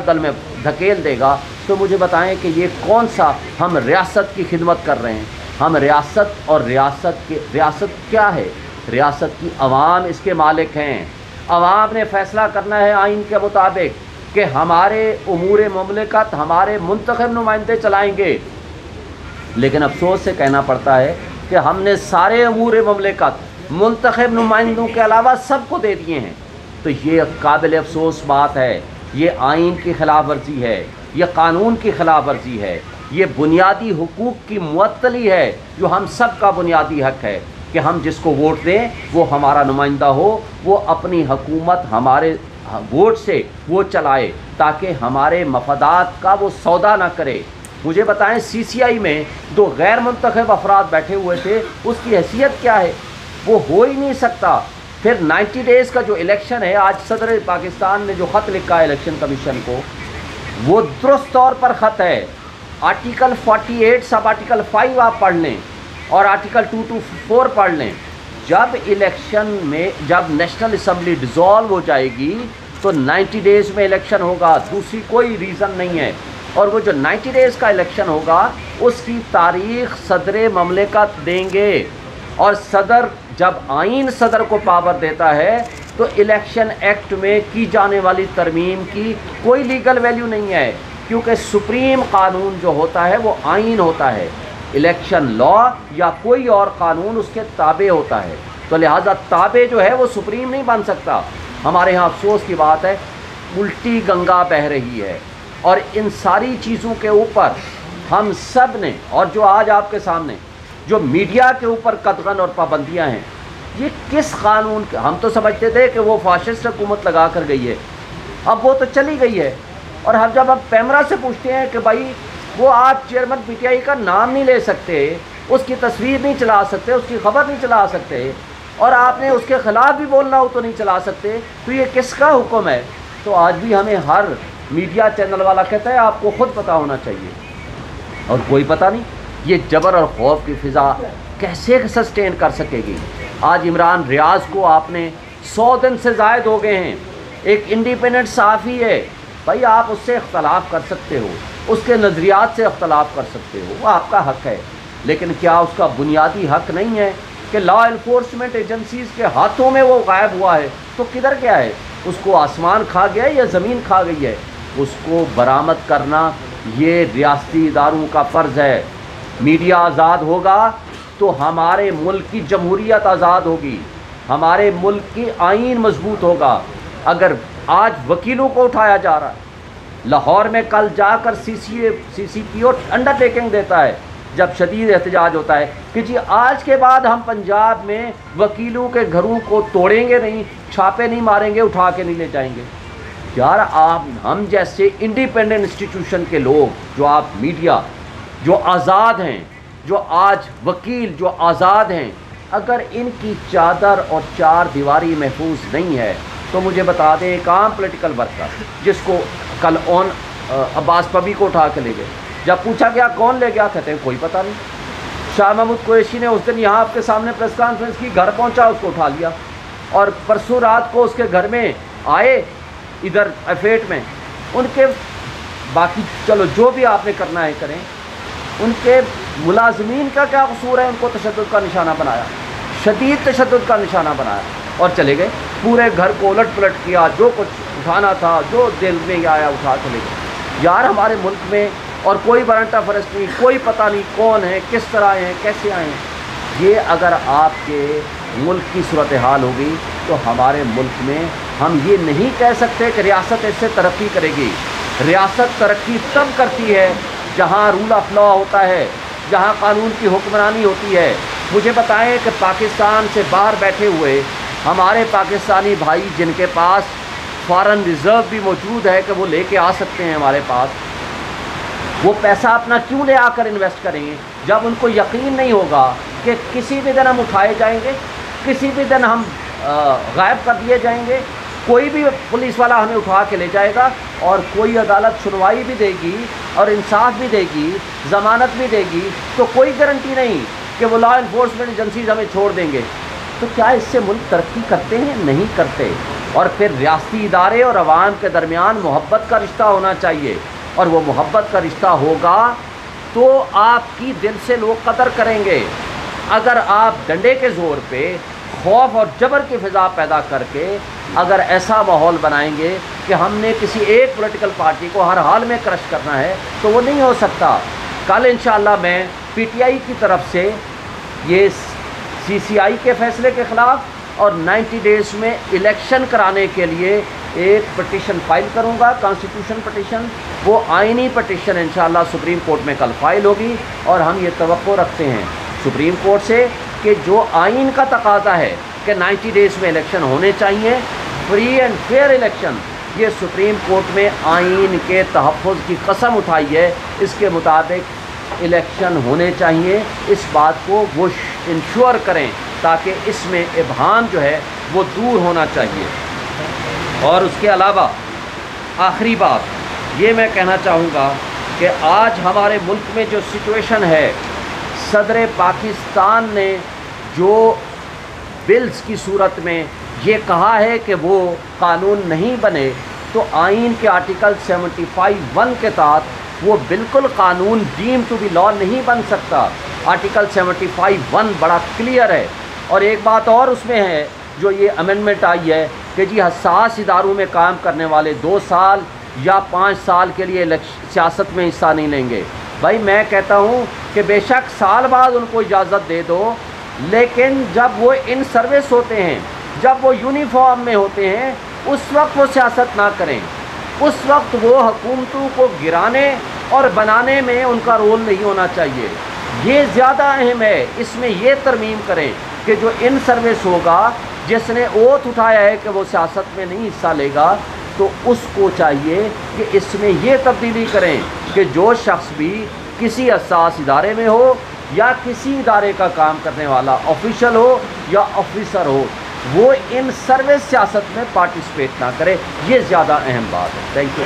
दलदल में धकेल देगा। तो मुझे बताएं कि ये कौन सा हम रियासत की खिदमत कर रहे हैं। हम रियासत, और रियासत क्या है? रियासत की अवाम इसके मालिक हैं। अवाम ने फ़ैसला करना है आइन के मुताबिक कि हमारे उमूर मुमलिकत हमारे मुंतखब नुमाइंदे चलाएंगे। लेकिन अफसोस से कहना पड़ता है कि हमने सारे उमूर मुमलिकत मुंतखब नुमाइंदों के अलावा सबको दे दिए हैं। तो ये काबिल अफसोस बात है, ये आइन की खिलाफ वर्जी है, ये कानून की खिलाफ वर्जी है, ये बुनियादी हुकूक की मुअत्तली है जो हम सब का बुनियादी हक है कि हम जिसको वोट दें वो हमारा नुमाइंदा हो, वो अपनी हुकूमत हमारे वोट से वो चलाए ताकि हमारे मफादात का वो सौदा ना करे। मुझे बताएं, CCI में 2 गैर मुंतखब अफराद बैठे हुए थे, उसकी हैसियत क्या है? वो हो ही नहीं सकता। फिर 90 डेज़ का जो इलेक्शन है, आज सदर पाकिस्तान ने जो ख़त लिखा है इलेक्शन कमीशन को, वो दुरुस्त तौर पर ख़त है। आर्टिकल 48 सब आर्टिकल 5 आप पढ़ लें और आर्टिकल 224 पढ़ लें। जब इलेक्शन में, जब नेशनल असम्बली डिज़ोल्व हो जाएगी तो 90 डेज़ में इलेक्शन होगा, दूसरी कोई रीज़न नहीं है। और वो जो 90 डेज़ का इलेक्शन होगा उसकी तारीख़ सदर ममलिकत देंगे। और सदर, जब आइन सदर को पावर देता है तो इलेक्शन एक्ट में की जाने वाली तरमीम की कोई लीगल वैल्यू नहीं है, क्योंकि सुप्रीम कानून जो होता है वो आइन होता है। इलेक्शन लॉ या कोई और कानून उसके ताबे होता है, तो लिहाजा ताबे जो है वो सुप्रीम नहीं बन सकता। हमारे यहाँ अफसोस की बात है, उल्टी गंगा बह रही है। और इन सारी चीज़ों के ऊपर हम सब ने, और जो आज आपके सामने जो मीडिया के ऊपर कदगन और पाबंदियाँ हैं, ये किस कानून के? हम तो समझते थे कि वो फाशिस्ट हुकूमत लगा कर गई है, अब वो तो चली गई है। और हम जब अब पैमरा से पूछते हैं कि भाई वो आप चेयरमैन PTI का नाम नहीं ले सकते, उसकी तस्वीर नहीं चला सकते, उसकी खबर नहीं चला सकते, और आपने उसके ख़िलाफ़ भी बोलना हो तो नहीं चला सकते, तो ये किसका हुक्म है? तो आज भी हमें हर मीडिया चैनल वाला कहता है आपको ख़ुद पता होना चाहिए, और कोई पता नहीं। ये जबर और खौफ की फ़िज़ा कैसे सस्टेन कर सकेगी? आज इमरान रियाज़ को आपने 100 दिन से ज़ायद हो गए हैं, एक इंडिपेंडेंट सहाफ़ी है, भाई आप उससे इख्तलाफ कर सकते हो, उसके नज़रियात से इख्तलाफ कर सकते हो, वो आपका हक़ है। लेकिन क्या उसका बुनियादी हक़ नहीं है कि लॉ इन्फोर्समेंट एजेंसीज़ के हाथों में वो गायब हुआ है? तो किधर गया है? उसको आसमान खा गया है या ज़मीन खा गई है? उसको बरामद करना ये रियासती इदारों का फ़र्ज़ है। मीडिया आज़ाद होगा तो हमारे मुल्क की जमहूरियत आज़ाद होगी, हमारे मुल्क की आइन मजबूत होगा। अगर आज वकीलों को उठाया जा रहा है, लाहौर में कल जाकर CCPO अंडरटेकिंग देता है जब शदीद एहतजाज होता है कि जी आज के बाद हम पंजाब में वकीलों के घरों को तोड़ेंगे नहीं, छापे नहीं मारेंगे, उठा के नहीं ले जाएंगे। यार आप, हम जैसे इंडिपेंडेंट इंस्टीट्यूशन के लोग, जो आप मीडिया जो आज़ाद हैं, जो आज वकील जो आज़ाद हैं, अगर इनकी चादर और 4 दीवारी महफूज नहीं है तो मुझे बता दें, एक आम पॉलिटिकल वर्कर जिसको कल अब्बास पबी को उठा के ले गए, जब पूछा गया कौन ले गया, कहते हैं कोई पता नहीं। शाह महमूद कुरैशी ने उस दिन यहाँ आपके सामने प्रेस कॉन्फ्रेंस की, घर पहुँचा, उसको उठा लिया। और परसों रात को उसके घर में आए इधर एफेट में, उनके बाकी चलो जो भी आपने करना है करें, उनके मुलाजमीन का क्या कसूर है? उनको तशद्दुद का निशाना बनाया, शदीद तशद्दुद का निशाना बनाया और चले गए। पूरे घर को उलट पुलट किया, जो कुछ उठाना था, जो दिल में आया उठा चले गए। यार हमारे मुल्क में और कोई वारंट ऑफ अरेस्ट नहीं, कोई पता नहीं कौन है, किस तरह आए हैं, कैसे आए हैं। ये अगर आपके मुल्क की सूरत हाल होगी तो हमारे मुल्क में हम ये नहीं कह सकते कि रियासत इससे तरक्की करेगी। रियासत तरक्की तब करती है जहाँ रूल ऑफ लॉ होता है, जहाँ कानून की हुक्मरानी होती है। मुझे बताएं कि पाकिस्तान से बाहर बैठे हुए हमारे पाकिस्तानी भाई जिनके पास फॉरेन रिज़र्व भी मौजूद है कि वो लेके आ सकते हैं हमारे पास, वो पैसा अपना क्यों ले आकर इन्वेस्ट करेंगे जब उनको यकीन नहीं होगा कि किसी भी दिन हम उठाए जाएंगे, किसी भी दिन हम गायब कर दिए जाएंगे, कोई भी पुलिस वाला हमें उठा के ले जाएगा और कोई अदालत सुनवाई भी देगी और इंसाफ भी देगी, ज़मानत भी देगी, तो कोई गारंटी नहीं कि वो लॉ इन्फोर्समेंट एजेंसीज हमें छोड़ देंगे। तो क्या इससे मुल्क तरक्की करते हैं? नहीं करते। اور پھر ریاستی ادارے اور عوام کے درمیان محبت کا رشتہ ہونا چاہیے، اور وہ محبت کا رشتہ ہوگا تو آپ کی دل سے لوگ قدر کریں گے۔ اگر آپ ڈنڈے کے زور پہ خوف اور جبر کی فضا پیدا کر کے اگر ایسا ماحول بنائیں گے کہ ہم نے کسی ایک پولیٹیکل پارٹی کو ہر حال میں کرش کرنا ہے تو وہ نہیں ہو سکتا۔ کل انشاءاللہ میں پی ٹی آئی کی طرف سے یہ سی سی آئی کے فیصلے کے خلاف اور 90 ڈیز میں الیکشن کرانے کے لیے ایک پٹیشن فائل کروں گا، کانسٹیٹیوشن پٹیشن۔ وہ آئینی پٹیشن انشاءاللہ سپریم کورٹ میں کل فائل ہوگی، اور ہم یہ توقع رکھتے ہیں سپریم کورٹ سے کہ جو آئین کا تقاضا ہے کہ 90 ڈیز میں الیکشن ہونے چاہیے، فری اینڈ فیئر الیکشن، یہ سپریم کورٹ میں آئین کے تحفظ کی قسم اٹھائی ہے، اس کے مطابق الیکشن ہونے چاہیے۔ اس بات کو وہ انشور کریں تاکہ اس میں ابہام جو ہے وہ دور ہونا چاہیے۔ اور اس کے علاوہ آخری بات یہ میں کہنا چاہوں گا کہ آج ہمارے ملک میں جو سچویشن ہے، صدر پاکستان نے جو بلز کی صورت میں یہ کہا ہے کہ وہ قانون نہیں بنے، تو آئین کے آرٹیکل 75(1) کے تحت وہ بالکل قانون ڈیم ٹو بی لا نہیں بن سکتا۔ آرٹیکل 75(1) بڑا کلیئر ہے۔ اور ایک بات اور اس میں ہے جو یہ امینڈمنٹ آئی ہے کہ جی حساس اداروں میں کام کرنے والے 2 سال یا 5 سال کے لیے سیاست میں حصہ نہیں لیں گے۔ بھائی میں کہتا ہوں کہ بے شک سال بعد ان کو اجازت دے دو، لیکن جب وہ ان سروس ہوتے ہیں، جب وہ یونیفارم میں ہوتے ہیں، اس وقت وہ سیاست نہ کریں۔ اس وقت وہ حکومتوں کو گرانے اور بنانے میں ان کا رول نہیں ہونا چاہیے۔ یہ زیادہ اہم ہے، اس میں یہ ترمیم کریں کہ جو ان سروس ہوگا، جس نے اوتھ اٹھایا ہے کہ وہ سیاست میں نہیں حصہ لے گا، تو اس کو چاہیے کہ اس میں یہ تبدیلی کریں کہ جو شخص بھی کسی حساس ادارے میں ہو یا کسی ادارے کا کام کرنے والا آفیشل ہو یا آفیسر ہو، وہ ان سروس سیاست میں پارٹیسپیٹ نہ کرے۔ یہ زیادہ اہم بات ہے۔ Thank you.